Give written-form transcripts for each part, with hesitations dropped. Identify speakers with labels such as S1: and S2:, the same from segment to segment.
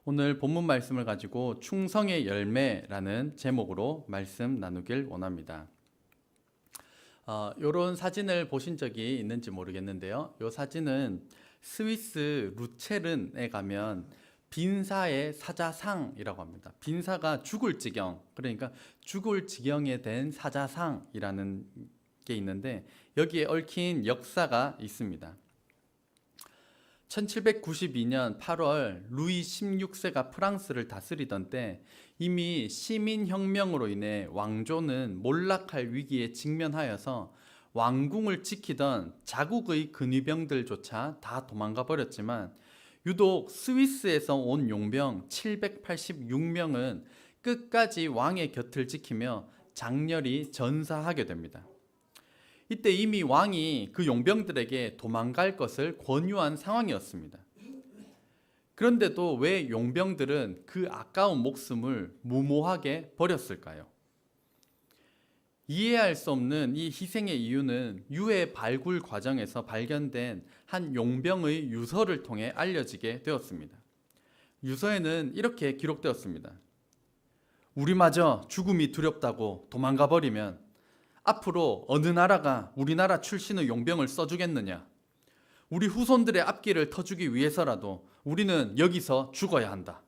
S1: 오늘 본문 말씀을 가지고 충성의 열매라는 제목으로 말씀 나누길 원합니다. 이런 사진을 보신 적이 있는지 모르겠는데요. 이 사진은 스위스 루체른에 가면 빈사의 사자상이라고 합니다. 빈사가 죽을 지경, 그러니까 죽을 지경에 된 사자상이라는 게 있는데 여기에 얽힌 역사가 있습니다. 1792년 8월 루이 16세가 프랑스를 다스리던 때 이미 시민혁명으로 인해 왕조는 몰락할 위기에 직면하여서 왕궁을 지키던 자국의 근위병들조차 다 도망가 버렸지만 유독 스위스에서 온 용병 786명은 끝까지 왕의 곁을 지키며 장렬히 전사하게 됩니다. 이때 이미 왕이 그 용병들에게 도망갈 것을 권유한 상황이었습니다. 그런데도 왜 용병들은 그 아까운 목숨을 무모하게 버렸을까요? 이해할 수 없는 이 희생의 이유는 유해 발굴 과정에서 발견된 한 용병의 유서를 통해 알려지게 되었습니다. 유서에는 이렇게 기록되었습니다. 우리마저 죽음이 두렵다고 도망가 버리면 앞으로 어느 나라가 우리나라 출신의 용병을 써주겠느냐? 우리 후손들의 앞길을 터주기 위해서라도 우리는 여기서 죽어야 한다.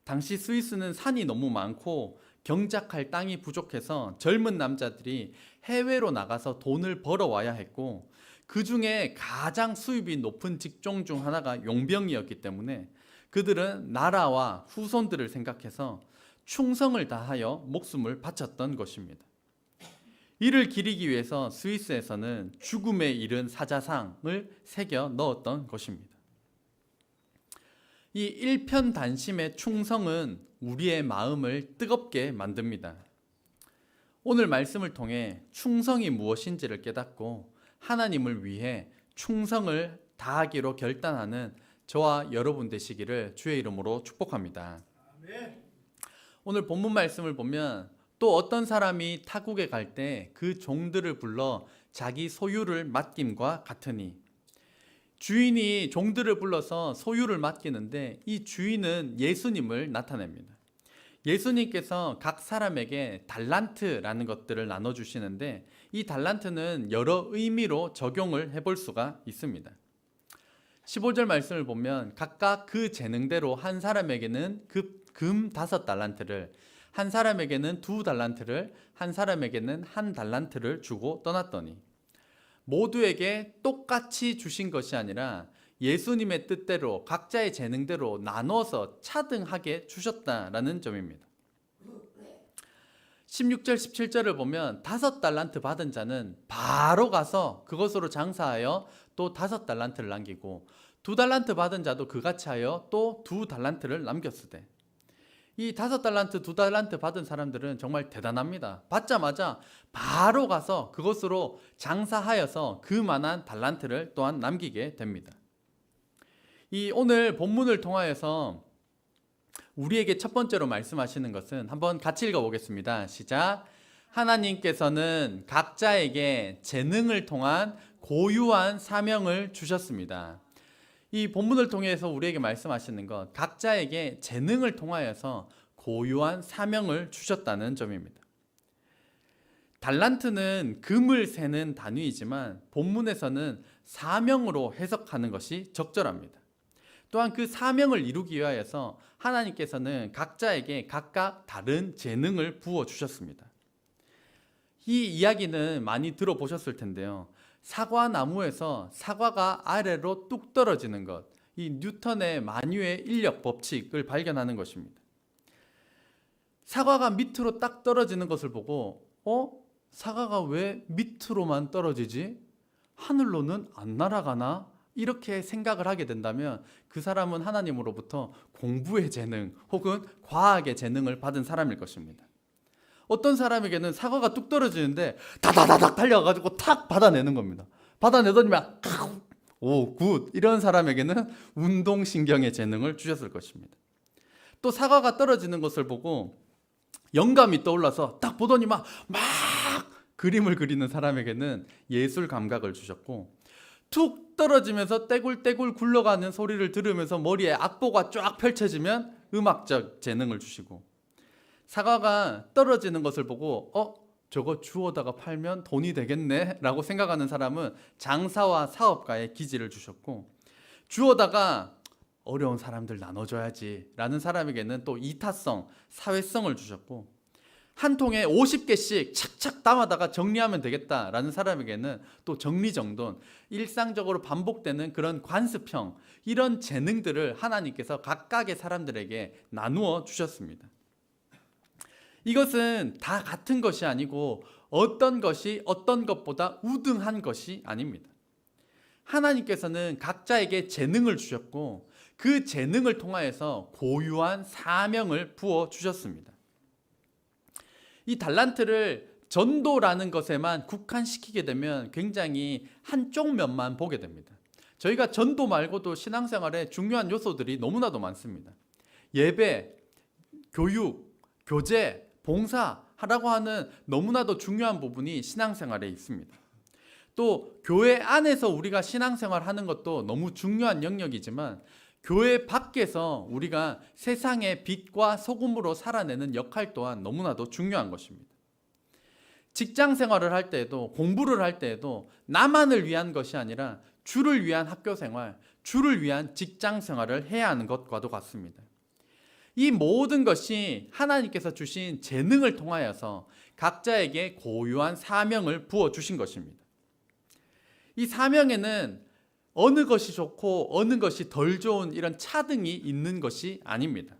S1: 당시 스위스는 산이 너무 많고 경작할 땅이 부족해서 젊은 남자들이 해외로 나가서 돈을 벌어와야 했고 그 중에 가장 수입이 높은 직종 중 하나가 용병이었기 때문에 그들은 나라와 후손들을 생각해서 충성을 다하여 목숨을 바쳤던 것입니다. 이를 기리기 위해서 스위스에서는 죽음에 이른 사자상을 새겨 넣었던 것입니다. 이 일편단심의 충성은 우리의 마음을 뜨겁게 만듭니다. 오늘 말씀을 통해 충성이 무엇인지를 깨닫고 하나님을 위해 충성을 다하기로 결단하는 저와 여러분 되시기를 주의 이름으로 축복합니다. 오늘 본문 말씀을 보면 또 어떤 사람이 타국에 갈 때 그 종들을 불러 자기 소유를 맡김과 같으니, 주인이 종들을 불러서 소유를 맡기는데 이 주인은 예수님을 나타냅니다. 예수님께서 각 사람에게 달란트라는 것들을 나눠주시는데 이 달란트는 여러 의미로 적용을 해볼 수가 있습니다. 15절 말씀을 보면 각각 그 재능대로 한 사람에게는 금 5달란트를, 한 사람에게는 2달란트를, 한 사람에게는 1달란트를 주고 떠났더니, 모두에게 똑같이 주신 것이 아니라 예수님의 뜻대로 각자의 재능대로 나눠서 차등하게 주셨다라는 점입니다. 16절 17절을 보면 5달란트 받은 자는 바로 가서 그것으로 장사하여 또 5달란트를 남기고 2달란트 받은 자도 그같이 하여 또 2달란트를 남겼으되, 이 5달란트, 2달란트 받은 사람들은 정말 대단합니다. 받자마자 바로 가서 그것으로 장사하여서 그만한 달란트를 또한 남기게 됩니다. 이 오늘 본문을 통하여서 우리에게 첫 번째로 말씀하시는 것은 한번 같이 읽어보겠습니다. 시작. 하나님께서는 각자에게 재능을 통한 고유한 사명을 주셨습니다. 이 본문을 통해서 우리에게 말씀하시는 것, 각자에게 재능을 통하여서 고유한 사명을 주셨다는 점입니다. 달란트는 금을 세는 단위이지만 본문에서는 사명으로 해석하는 것이 적절합니다. 또한 그 사명을 이루기 위하여서 하나님께서는 각자에게 각각 다른 재능을 부어주셨습니다. 이 이야기는 많이 들어보셨을 텐데요. 사과나무에서 사과가 아래로 뚝 떨어지는 것, 이 뉴턴의 만유의 인력 법칙을 발견하는 것입니다. 사과가 밑으로 딱 떨어지는 것을 보고 사과가 왜 밑으로만 떨어지지? 하늘로는 안 날아가나? 이렇게 생각을 하게 된다면 그 사람은 하나님으로부터 공부의 재능 혹은 과학의 재능을 받은 사람일 것입니다. 어떤 사람에게는 사과가 뚝 떨어지는데 다다다닥 달려가지고 탁 받아내는 겁니다. 받아내더니 막 오, 굿. 이런 사람에게는 운동신경의 재능을 주셨을 것입니다. 또 사과가 떨어지는 것을 보고 영감이 떠올라서 딱 보더니 막 그림을 그리는 사람에게는 예술 감각을 주셨고, 툭 떨어지면서 떼굴떼굴 굴러가는 소리를 들으면서 머리에 악보가 쫙 펼쳐지면 음악적 재능을 주시고, 사과가 떨어지는 것을 보고 저거 주워다가 팔면 돈이 되겠네 라고 생각하는 사람은 장사와 사업가의 기질을 주셨고, 주워다가 어려운 사람들 나눠줘야지 라는 사람에게는 또 이타성, 사회성을 주셨고, 한 통에 50개씩 착착 담아다가 정리하면 되겠다라는 사람에게는 또 정리정돈, 일상적으로 반복되는 그런 관습형, 이런 재능들을 하나님께서 각각의 사람들에게 나누어 주셨습니다. 이것은 다 같은 것이 아니고 어떤 것이 어떤 것보다 우등한 것이 아닙니다. 하나님께서는 각자에게 재능을 주셨고 그 재능을 통하여서 고유한 사명을 부어 주셨습니다. 이 달란트를 전도라는 것에만 국한시키게 되면 굉장히 한쪽 면만 보게 됩니다. 저희가 전도 말고도 신앙생활에 중요한 요소들이 너무나도 많습니다. 예배, 교육, 교제, 봉사라고 하는 너무나도 중요한 부분이 신앙생활에 있습니다. 또 교회 안에서 우리가 신앙생활 하는 것도 너무 중요한 영역이지만 교회 밖에서 우리가 세상의 빛과 소금으로 살아내는 역할 또한 너무나도 중요한 것입니다. 직장 생활을 할 때에도, 공부를 할 때에도 나만을 위한 것이 아니라 주를 위한 학교 생활, 주를 위한 직장 생활을 해야 하는 것과도 같습니다. 이 모든 것이 하나님께서 주신 재능을 통하여서 각자에게 고유한 사명을 부어주신 것입니다. 이 사명에는 어느 것이 좋고 어느 것이 덜 좋은 이런 차등이 있는 것이 아닙니다.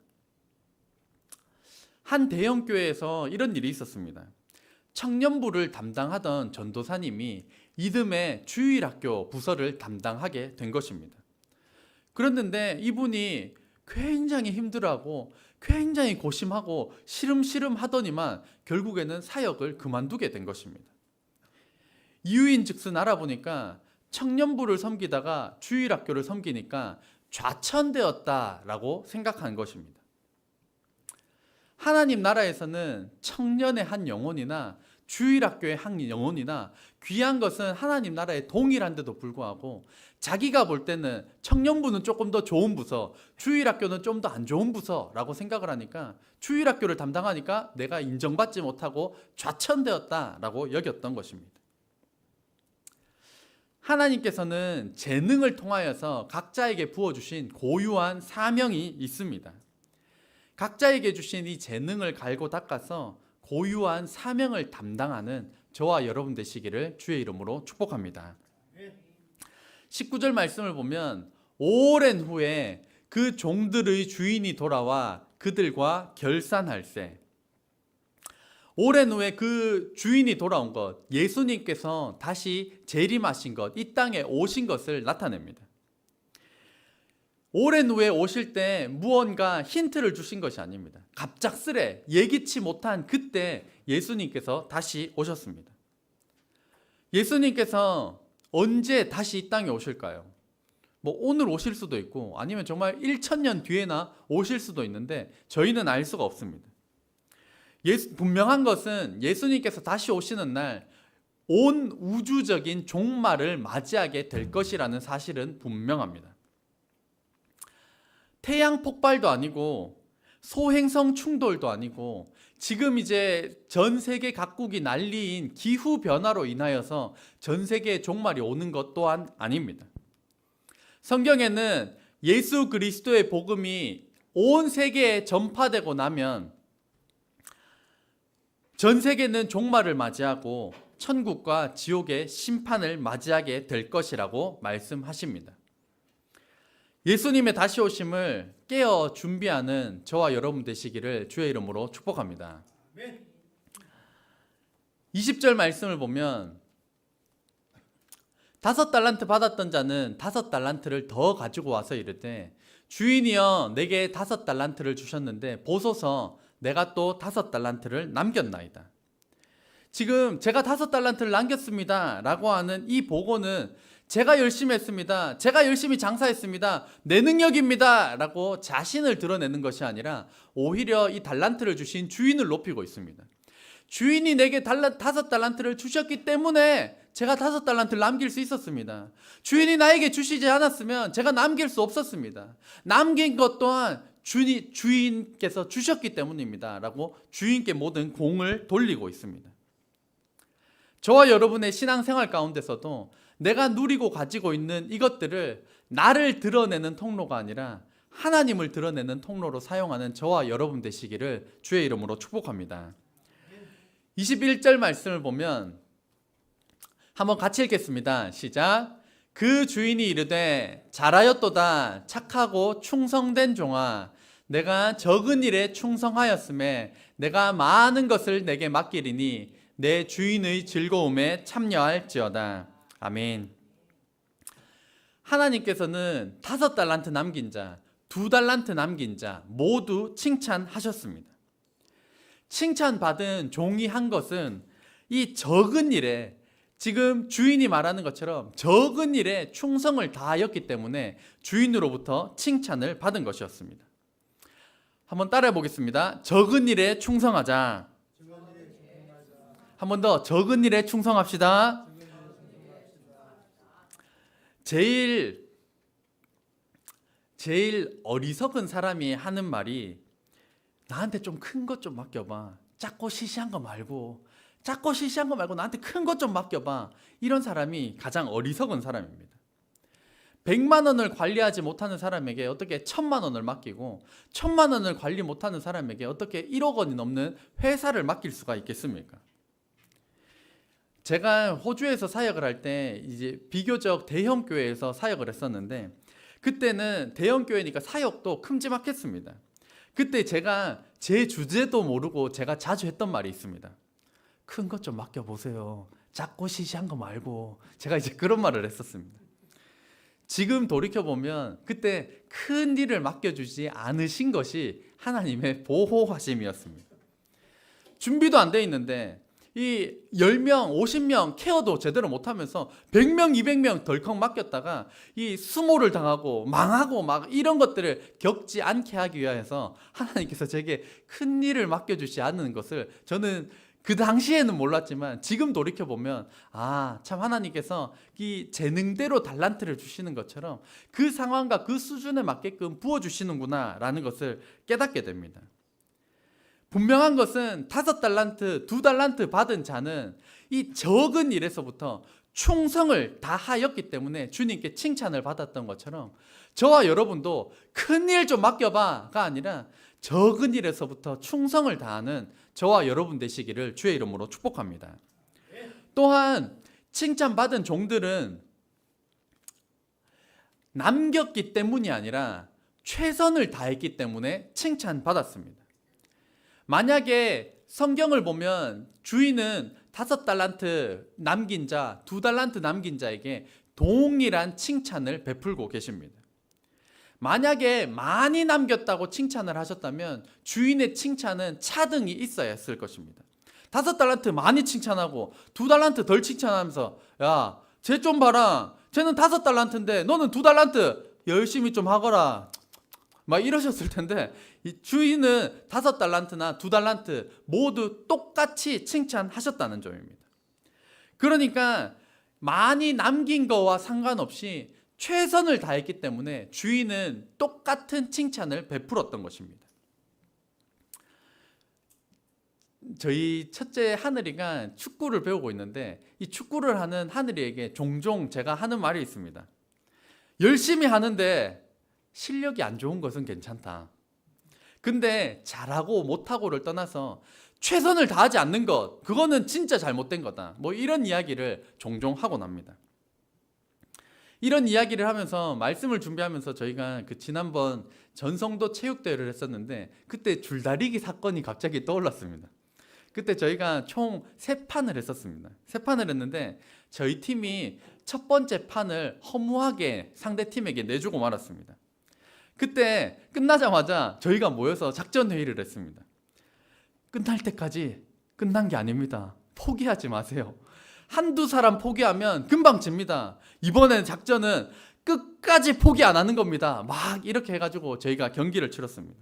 S1: 한 대형 교회에서 이런 일이 있었습니다. 청년부를 담당하던 전도사님이 이듬해 주일학교 부서를 담당하게 된 것입니다. 그랬는데 이분이 굉장히 힘들어하고 굉장히 고심하고 시름시름 하더니만 결국에는 사역을 그만두게 된 것입니다. 이유인즉슨 알아보니까 청년부를 섬기다가 주일학교를 섬기니까 좌천되었다라고 생각한 것입니다. 하나님 나라에서는 청년의 한 영혼이나 주일학교의 한 영혼이나 귀한 것은 하나님 나라에 동일한데도 불구하고 자기가 볼 때는 청년부는 조금 더 좋은 부서, 주일학교는 좀 더 안 좋은 부서라고 생각을 하니까 주일학교를 담당하니까 내가 인정받지 못하고 좌천되었다라고 여겼던 것입니다. 하나님께서는 재능을 통하여서 각자에게 부어주신 고유한 사명이 있습니다. 각자에게 주신 이 재능을 갈고 닦아서 고유한 사명을 담당하는 저와 여러분 되시기를 주의 이름으로 축복합니다. 19절 말씀을 보면 오랜 후에 그 종들의 주인이 돌아와 그들과 결산할세. 오랜 후에 그 주인이 돌아온 것, 예수님께서 다시 재림하신 것, 이 땅에 오신 것을 나타냅니다. 오랜 후에 오실 때 무언가 힌트를 주신 것이 아닙니다. 갑작스레 예기치 못한 그때 예수님께서 다시 오셨습니다. 예수님께서 언제 다시 이 땅에 오실까요? 오늘 오실 수도 있고 아니면 정말 1000년 뒤에나 오실 수도 있는데 저희는 알 수가 없습니다. 분명한 것은 예수님께서 다시 오시는 날 온 우주적인 종말을 맞이하게 될 것이라는 사실은 분명합니다. 태양 폭발도 아니고 소행성 충돌도 아니고 지금 이제 전 세계 각국이 난리인 기후 변화로 인하여서 전 세계의 종말이 오는 것 또한 아닙니다. 성경에는 예수 그리스도의 복음이 온 세계에 전파되고 나면 전 세계는 종말을 맞이하고 천국과 지옥의 심판을 맞이하게 될 것이라고 말씀하십니다. 예수님의 다시 오심을 깨어 준비하는 저와 여러분 되시기를 주의 이름으로 축복합니다. 20절 말씀을 보면 5달란트 받았던 자는 5달란트를 더 가지고 와서 이르되 주인이여 내게 5달란트를 주셨는데 보소서 내가 또 5달란트를 남겼나이다. 지금 제가 5달란트를 남겼습니다 라고 하는 이 보고는 제가 열심히 했습니다, 제가 열심히 장사했습니다, 내 능력입니다 라고 자신을 드러내는 것이 아니라 오히려 이 달란트를 주신 주인을 높이고 있습니다. 주인이 내게 5달란트를 주셨기 때문에 제가 5달란트를 남길 수 있었습니다. 주인이 나에게 주시지 않았으면 제가 남길 수 없었습니다. 남긴 것 또한 주인께서 주셨기 때문입니다. 라고 주인께 모든 공을 돌리고 있습니다. 저와 여러분의 신앙생활 가운데서도 내가 누리고 가지고 있는 이것들을 나를 드러내는 통로가 아니라 하나님을 드러내는 통로로 사용하는 저와 여러분 되시기를 주의 이름으로 축복합니다. 21절 말씀을 보면 한번 같이 읽겠습니다. 시작. 그 주인이 이르되 잘하였도다 착하고 충성된 종아, 내가 적은 일에 충성하였음에 내가 많은 것을 내게 맡기리니 내 주인의 즐거움에 참여할지어다. 아멘. 하나님께서는 5달란트 남긴 자, 2달란트 남긴 자 모두 칭찬하셨습니다. 칭찬받은 종이 한 것은 이 적은 일에, 지금 주인이 말하는 것처럼 적은 일에 충성을 다하였기 때문에 주인으로부터 칭찬을 받은 것이었습니다. 한번 따라해 보겠습니다. 적은 일에 충성하자. 한 번 더, 적은 일에 충성합시다. 제일 어리석은 사람이 하는 말이 나한테 좀 큰 것 좀 맡겨봐. 작고 시시한 거 말고 나한테 큰 것 좀 맡겨봐. 이런 사람이 가장 어리석은 사람입니다. 100만 원을 관리하지 못하는 사람에게 어떻게 1000만 원을 맡기고 1000만 원을 관리 못하는 사람에게 어떻게 1억 원이 넘는 회사를 맡길 수가 있겠습니까? 제가 호주에서 사역을 할 때 이제 비교적 대형 교회에서 사역을 했었는데, 그때는 대형 교회니까 사역도 큼지막했습니다. 그때 제가 제 주제도 모르고 제가 자주 했던 말이 있습니다. 큰 것 좀 맡겨보세요. 작고 시시한 거 말고. 제가 이제 그런 말을 했었습니다. 지금 돌이켜보면 그때 큰 일을 맡겨주지 않으신 것이 하나님의 보호하심이었습니다. 준비도 안 돼 있는데 이 10명, 50명 케어도 제대로 못하면서 100명, 200명 덜컥 맡겼다가 이 수모를 당하고 망하고 막 이런 것들을 겪지 않게 하기 위해서 하나님께서 제게 큰 일을 맡겨주지 않는 것을 저는 그 당시에는 몰랐지만 지금 돌이켜보면 참 하나님께서 이 재능대로 달란트를 주시는 것처럼 그 상황과 그 수준에 맞게끔 부어주시는구나 라는 것을 깨닫게 됩니다. 분명한 것은 5달란트, 2달란트 받은 자는 이 적은 일에서부터 충성을 다하였기 때문에 주님께 칭찬을 받았던 것처럼 저와 여러분도 큰 일 좀 맡겨봐가 아니라 적은 일에서부터 충성을 다하는 저와 여러분 되시기를 주의 이름으로 축복합니다. 또한 칭찬받은 종들은 남겼기 때문이 아니라 최선을 다했기 때문에 칭찬받았습니다. 만약에 성경을 보면 주인은 5달란트 남긴 자, 2달란트 남긴 자에게 동일한 칭찬을 베풀고 계십니다. 만약에 많이 남겼다고 칭찬을 하셨다면 주인의 칭찬은 차등이 있어야 했을 것입니다. 5달란트 많이 칭찬하고 2달란트 덜 칭찬하면서 야, 쟤 좀 봐라. 쟤는 5달란트인데 너는 2달란트 열심히 좀 하거라. 막 이러셨을 텐데 이 주인은 5달란트나 2달란트 모두 똑같이 칭찬하셨다는 점입니다. 그러니까 많이 남긴 거와 상관없이 최선을 다했기 때문에 주인은 똑같은 칭찬을 베풀었던 것입니다. 저희 첫째 하늘이가 축구를 배우고 있는데 이 축구를 하는 하늘이에게 종종 제가 하는 말이 있습니다. 열심히 하는데 실력이 안 좋은 것은 괜찮다. 근데 잘하고 못하고를 떠나서 최선을 다하지 않는 것, 그거는 진짜 잘못된 거다. 뭐 이런 이야기를 종종 하곤 합니다. 이런 이야기를 하면서 말씀을 준비하면서 저희가 그 지난번 전성도 체육대회를 했었는데 그때 줄다리기 사건이 갑자기 떠올랐습니다. 그때 저희가 총 3판을 했었습니다. 3판을 했는데 저희 팀이 첫 번째 판을 허무하게 상대 팀에게 내주고 말았습니다. 그때 끝나자마자 저희가 모여서 작전 회의를 했습니다. 끝날 때까지 끝난 게 아닙니다. 포기하지 마세요. 한두 사람 포기하면 금방 집니다. 이번엔 작전은 끝까지 포기 안 하는 겁니다. 막 이렇게 해가지고 저희가 경기를 치렀습니다.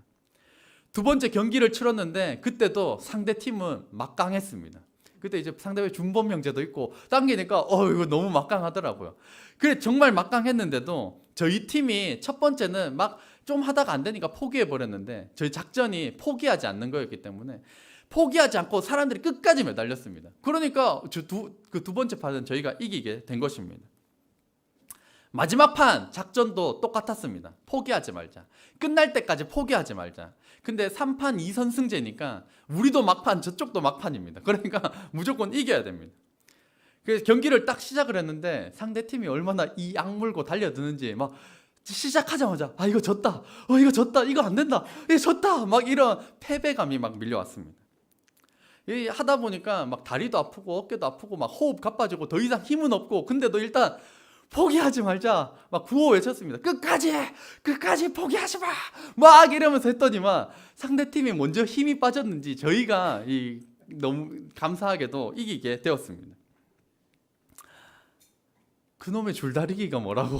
S1: 두 번째 경기를 치렀는데 그때도 상대 팀은 막강했습니다. 그때 이제 상대방에 준범 형제도 있고 당기니까 이거 너무 막강하더라고요. 그래 정말 막강했는데도 저희 팀이 첫 번째는 막 좀 하다가 안 되니까 포기해 버렸는데 저희 작전이 포기하지 않는 거였기 때문에 포기하지 않고 사람들이 끝까지 매달렸습니다. 그러니까 두 번째 판은 저희가 이기게 된 것입니다. 마지막 판 작전도 똑같았습니다. 포기하지 말자. 끝날 때까지 포기하지 말자. 근데 3판 2선승제니까 우리도 막판 저쪽도 막판입니다. 그러니까 무조건 이겨야 됩니다. 그래서 경기를 딱 시작을 했는데 상대팀이 얼마나 이 악물고 달려드는지 막 시작하자마자 이거 졌다. 이거 졌다. 이거 안 된다. 이거 졌다. 막 이런 패배감이 막 밀려왔습니다. 이 하다 보니까 막 다리도 아프고 어깨도 아프고 막 호흡 가빠지고 더 이상 힘은 없고 근데도 일단 포기하지 말자 막 구호 외쳤습니다. 끝까지 포기하지 마. 막 이러면서 했더니만 상대팀이 먼저 힘이 빠졌는지 저희가 너무 감사하게도 이기게 되었습니다. 그놈의 줄다리기가 뭐라고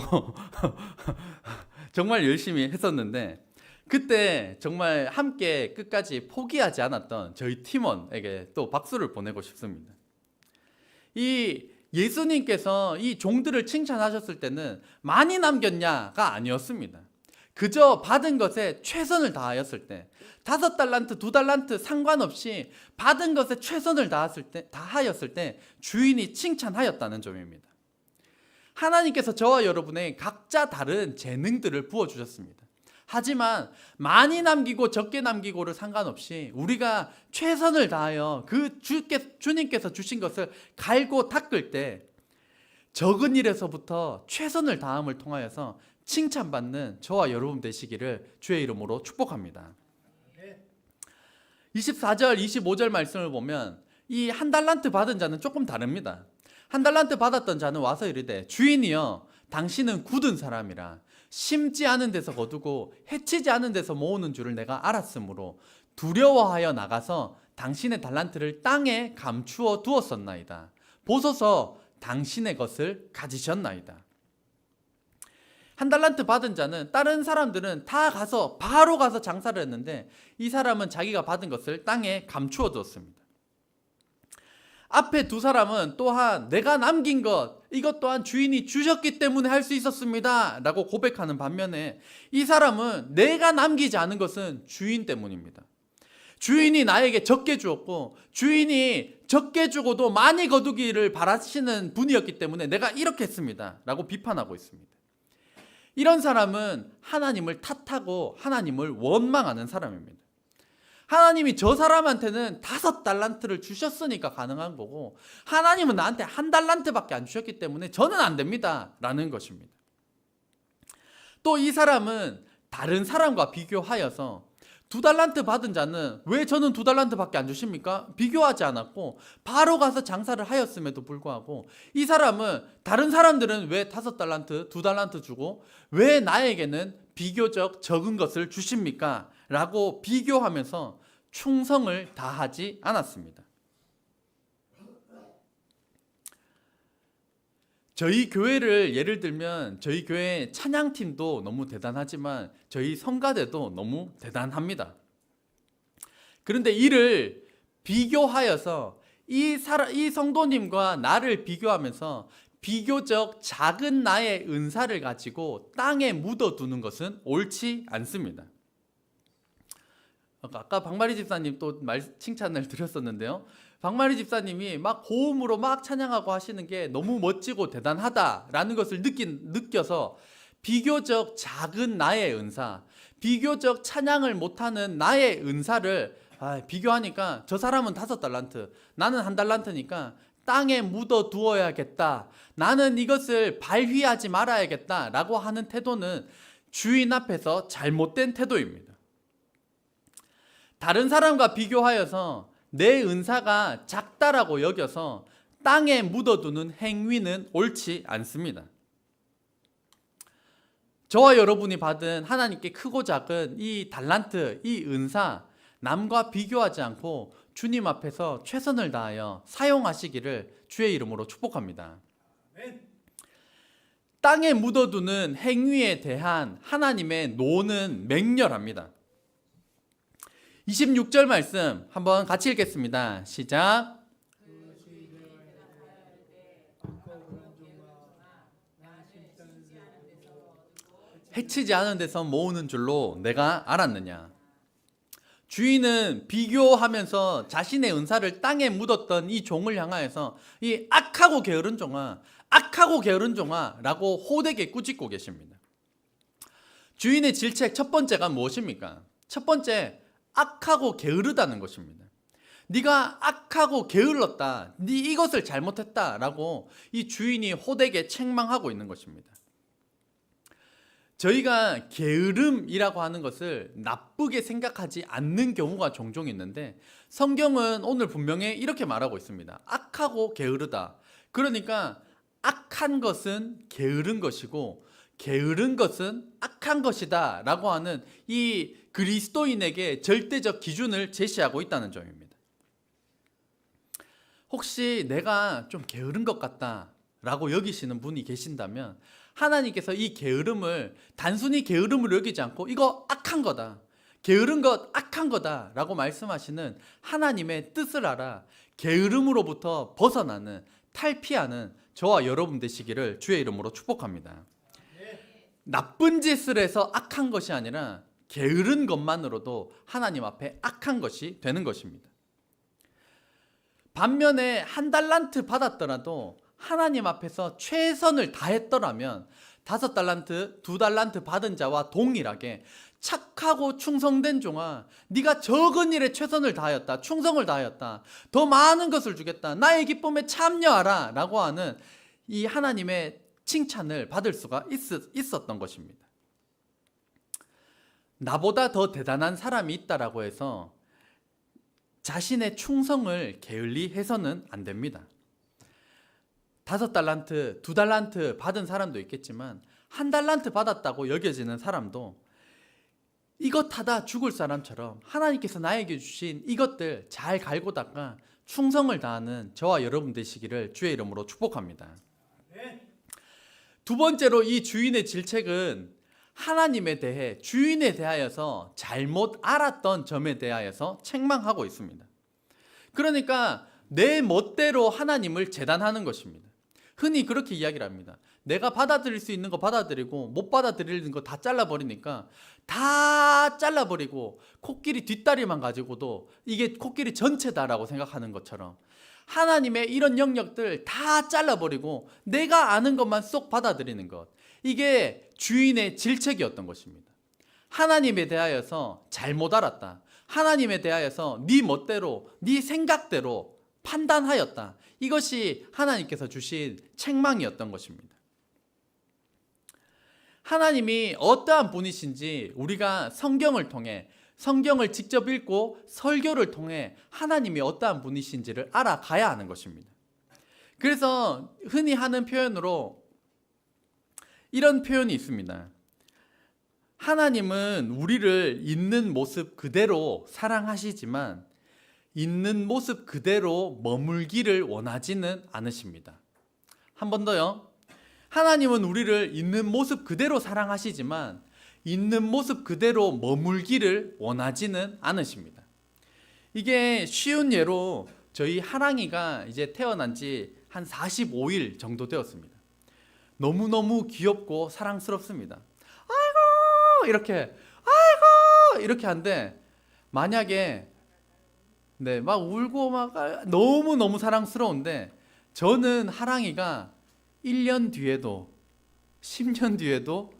S1: 정말 열심히 했었는데 그때 정말 함께 끝까지 포기하지 않았던 저희 팀원에게 또 박수를 보내고 싶습니다. 이 예수님께서 이 종들을 칭찬하셨을 때는 많이 남겼냐가 아니었습니다. 그저 받은 것에 최선을 다하였을 때 5달란트, 2달란트 상관없이 받은 것에 최선을 다하였을 때 주인이 칭찬하였다는 점입니다. 하나님께서 저와 여러분의 각자 다른 재능들을 부어주셨습니다. 하지만 많이 남기고 적게 남기고를 상관없이 우리가 최선을 다하여 그 주님께서 주신 것을 갈고 닦을 때 적은 일에서부터 최선을 다함을 통하여서 칭찬받는 저와 여러분 되시기를 주의 이름으로 축복합니다. 24절 25절 말씀을 보면 이 한 달란트 받은 자는 조금 다릅니다. 한 달란트 받았던 자는 와서 이르되 주인이여 당신은 굳은 사람이라 심지 않은 데서 거두고 해치지 않은 데서 모으는 줄을 내가 알았으므로 두려워하여 나가서 당신의 달란트를 땅에 감추어 두었었나이다. 보소서 당신의 것을 가지셨나이다. 한 달란트 받은 자는 다른 사람들은 다 바로 가서 장사를 했는데 이 사람은 자기가 받은 것을 땅에 감추어 두었습니다. 앞에 두 사람은 또한 내가 남긴 것 이것 또한 주인이 주셨기 때문에 할 수 있었습니다 라고 고백하는 반면에 이 사람은 내가 남기지 않은 것은 주인 때문입니다. 주인이 나에게 적게 주었고 주인이 적게 주고도 많이 거두기를 바라시는 분이었기 때문에 내가 이렇게 했습니다 라고 비판하고 있습니다. 이런 사람은 하나님을 탓하고 하나님을 원망하는 사람입니다. 하나님이 저 사람한테는 5달란트를 주셨으니까 가능한 거고 하나님은 나한테 1달란트밖에 안 주셨기 때문에 저는 안 됩니다 라는 것입니다. 또 이 사람은 다른 사람과 비교하여서 2달란트 받은 자는 왜 저는 2달란트밖에 안 주십니까? 비교하지 않았고 바로 가서 장사를 하였음에도 불구하고 이 사람은 다른 사람들은 왜 5달란트, 2달란트 주고 왜 나에게는 비교적 적은 것을 주십니까? 라고 비교하면서 충성을 다하지 않았습니다. 저희 교회를 예를 들면 저희 교회 찬양팀도 너무 대단하지만 저희 성가대도 너무 대단합니다. 그런데 이를 비교하여서 이 성도님과 나를 비교하면서 비교적 작은 나의 은사를 가지고 땅에 묻어두는 것은 옳지 않습니다. 아까 박마리 집사님 또 칭찬을 드렸었는데요. 박마리 집사님이 막 고음으로 막 찬양하고 하시는 게 너무 멋지고 대단하다라는 것을 느껴서 비교적 작은 나의 은사, 비교적 찬양을 못하는 나의 은사를 비교하니까 저 사람은 5달란트, 나는 1달란트니까 땅에 묻어 두어야겠다. 나는 이것을 발휘하지 말아야겠다라고 하는 태도는 주인 앞에서 잘못된 태도입니다. 다른 사람과 비교하여서 내 은사가 작다라고 여겨서 땅에 묻어두는 행위는 옳지 않습니다. 저와 여러분이 받은 하나님께 크고 작은 이 달란트, 이 은사, 남과 비교하지 않고 주님 앞에서 최선을 다하여 사용하시기를 주의 이름으로 축복합니다. 땅에 묻어두는 행위에 대한 하나님의 노는 맹렬합니다. 26절 말씀 한번 같이 읽겠습니다. 시작. 해치지 않은 데서 모으는 줄로 내가 알았느냐. 주인은 비교하면서 자신의 은사를 땅에 묻었던 이 종을 향하여서 이 악하고 게으른 종아, 악하고 게으른 종아라고 호되게 꾸짖고 계십니다. 주인의 질책 첫 번째가 무엇입니까? 첫 번째, 악하고 게으르다는 것입니다. 네가 악하고 게을렀다, 네 이것을 잘못했다라고 이 주인이 호되게 책망하고 있는 것입니다. 저희가 게으름이라고 하는 것을 나쁘게 생각하지 않는 경우가 종종 있는데, 성경은 오늘 분명히 이렇게 말하고 있습니다. 악하고 게으르다. 그러니까 악한 것은 게으른 것이고 게으른 것은 악한 것이다 라고 하는 이 그리스도인에게 절대적 기준을 제시하고 있다는 점입니다. 혹시 내가 좀 게으른 것 같다 라고 여기시는 분이 계신다면, 하나님께서 이 게으름을 단순히 게으름으로 여기지 않고 이거 악한 거다, 게으른 것 악한 거다 라고 말씀하시는 하나님의 뜻을 알아 게으름으로부터 벗어나는, 탈피하는 저와 여러분 되시기를 주의 이름으로 축복합니다. 나쁜 짓을 해서 악한 것이 아니라 게으른 것만으로도 하나님 앞에 악한 것이 되는 것입니다. 반면에 한 달란트 받았더라도 하나님 앞에서 최선을 다했더라면 5달란트, 2달란트 받은 자와 동일하게 착하고 충성된 종아, 네가 적은 일에 최선을 다하였다, 충성을 다하였다, 더 많은 것을 주겠다, 나의 기쁨에 참여하라 라고 하는 이 하나님의 칭찬을 받을 수가 있었던 것입니다. 나보다 더 대단한 사람이 있다라고 해서 자신의 충성을 게을리 해서는 안 됩니다. 5달란트, 2달란트 받은 사람도 있겠지만 1달란트 받았다고 여겨지는 사람도 이것 하다 죽을 사람처럼 하나님께서 나에게 주신 이것들 잘 갈고 닦아 충성을 다하는 저와 여러분 되시기를 주의 이름으로 축복합니다. 두 번째로 이 주인의 질책은 하나님에 대해, 주인에 대하여서 잘못 알았던 점에 대하여서 책망하고 있습니다. 그러니까 내 멋대로 하나님을 재단하는 것입니다. 흔히 그렇게 이야기를 합니다. 내가 받아들일 수 있는 거 받아들이고 못 받아들이는 거 다 잘라버리니까 다 잘라버리고 코끼리 뒷다리만 가지고도 이게 코끼리 전체다라고 생각하는 것처럼 하나님의 이런 영역들 다 잘라버리고 내가 아는 것만 쏙 받아들이는 것, 이게 주인의 질책이었던 것입니다. 하나님에 대하여서 잘못 알았다, 하나님에 대하여서 네 멋대로 네 생각대로 판단하였다, 이것이 하나님께서 주신 책망이었던 것입니다. 하나님이 어떠한 분이신지 우리가 성경을 통해, 성경을 직접 읽고 설교를 통해 하나님이 어떠한 분이신지를 알아가야 하는 것입니다. 그래서 흔히 하는 표현으로 이런 표현이 있습니다. 하나님은 우리를 있는 모습 그대로 사랑하시지만 있는 모습 그대로 머물기를 원하지는 않으십니다. 한 번 더요. 하나님은 우리를 있는 모습 그대로 사랑하시지만 있는 모습 그대로 머물기를 원하지는 않으십니다. 이게 쉬운 예로 저희 하랑이가 이제 태어난 지 한 45일 정도 되었습니다. 너무너무 귀엽고 사랑스럽습니다. 아이고 이렇게 한데, 만약에 막 울고 막 너무너무 사랑스러운데, 저는 하랑이가 1년 뒤에도 10년 뒤에도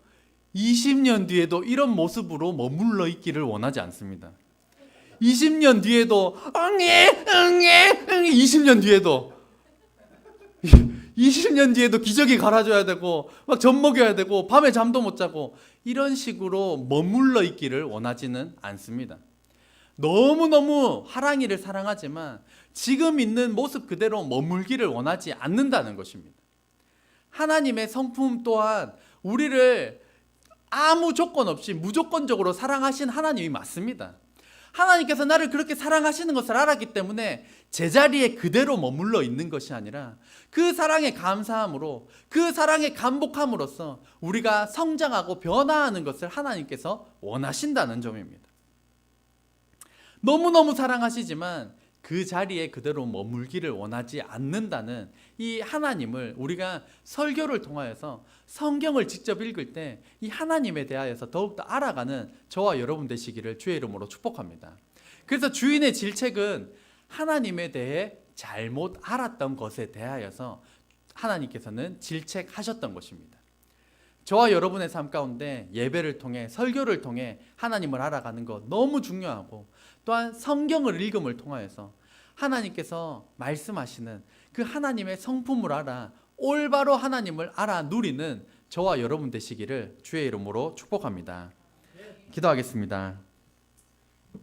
S1: 20년 뒤에도 이런 모습으로 머물러 있기를 원하지 않습니다. 20년 뒤에도 20년 뒤에도 20년 뒤에도 기저귀 갈아줘야 되고 막 젖 먹여야 되고 밤에 잠도 못 자고 이런 식으로 머물러 있기를 원하지는 않습니다. 너무너무 하랑이를 사랑하지만 지금 있는 모습 그대로 머물기를 원하지 않는다는 것입니다. 하나님의 성품 또한 우리를 아무 조건 없이 무조건적으로 사랑하신 하나님이 맞습니다. 하나님께서 나를 그렇게 사랑하시는 것을 알았기 때문에 제자리에 그대로 머물러 있는 것이 아니라 그 사랑에 감사함으로, 그 사랑에 감복함으로써 우리가 성장하고 변화하는 것을 하나님께서 원하신다는 점입니다. 너무너무 사랑하시지만 그 자리에 그대로 머물기를 원하지 않는다는 이 하나님을 우리가 설교를 통하여서 성경을 직접 읽을 때 이 하나님에 대하여서 더욱더 알아가는 저와 여러분 되시기를 주의 이름으로 축복합니다. 그래서 주인의 질책은 하나님에 대해 잘못 알았던 것에 대하여서 하나님께서는 질책하셨던 것입니다. 저와 여러분의 삶 가운데 예배를 통해 설교를 통해 하나님을 알아가는 것 너무 중요하고, 또한 성경을 읽음을 통하여서 하나님께서 말씀하시는 그 하나님의 성품을 알아 올바로 하나님을 알아 누리는 저와 여러분 되시기를 주의 이름으로 축복합니다. 기도하겠습니다.